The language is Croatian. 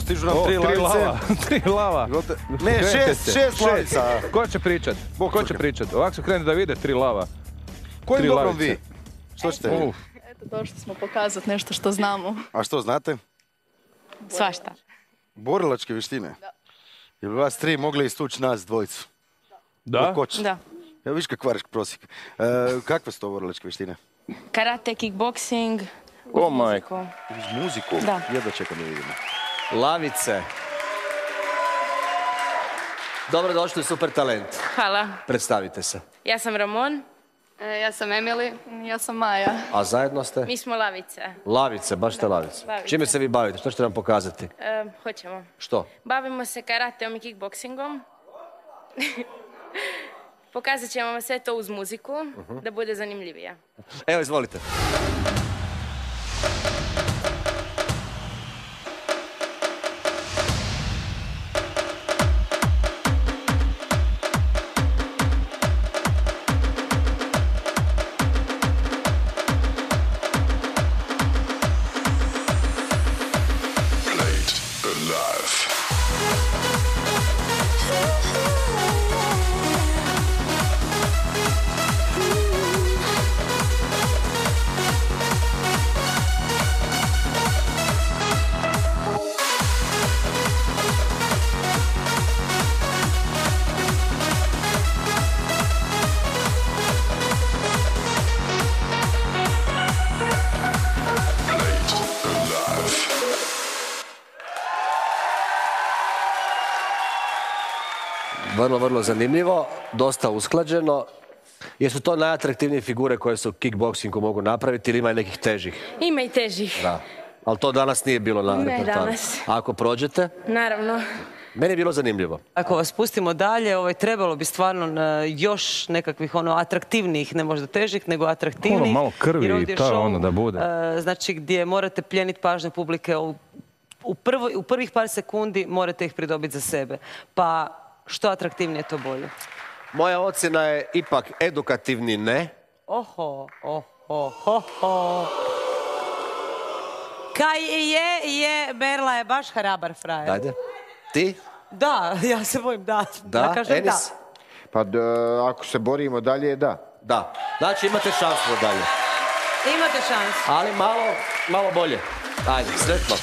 stižu nam 3 lavice. 3 lava. Ne, 6 lavica. Ko će pričat? Ko će pričat? Ovako se krene da vide 3 lava. Kojim dobrom vi? Što ćete vi? Eto, došli smo pokazati nešto što znamo. A što znate? Svašta. Borilačke vještine? Da. Jel bi vas 3 mogli istući nas dvojicu? Da? Da. Evo viš kak variš prosjek. Kakve su to borilačke vještine? Karate, kickboxing, uz O, muziku. Uz muziku? Da. Jedva čekam da vidimo. Lavice. Dobrodošli u Super Talent. Hvala. Predstavite se. Ja sam Ramon. Ja sam Emily. Ja sam Maja. A zajedno ste? Mi smo Lavice. Lavice, baš ste lavice. Lavice. Čime se vi bavite? Što ćete nam pokazati? Hoćemo. Što? Bavimo se karateom i kickboxingom. Pokazat ćemo vam sve to uz muziku, da bude zanimljivije. Evo, izvolite. Vrlo zanimljivo, dosta usklađeno. Jesu to najatraktivnije figure koje se u kickboxingu mogu napraviti ili ima i nekih težih? Ima i težih. Da. Ali to danas nije bilo na Ne repertoaru. danas. A ako prođete? Naravno. Meni je bilo zanimljivo. Ako vas pustimo dalje, trebalo bi stvarno još nekakvih atraktivnijih, ne možda težih, nego atraktivnijih. Malo krvi i to da bude. Znači gdje morate plijeniti pažnju publike u prvih par sekundi morate ih pridobiti za sebe. Pa što atraktivnije, to bolje. Moja ocjena je ipak edukativni ne. Oho. Kaj je, Merla je baš hrabar frajer. Ajde. Ti? Da, ja se bojim da. Da, kažem Enis? da. Pa ako se borimo dalje, da. Da. Znači imate šansu dalje. Imate šansu. Ali malo bolje. Ajde, sretno.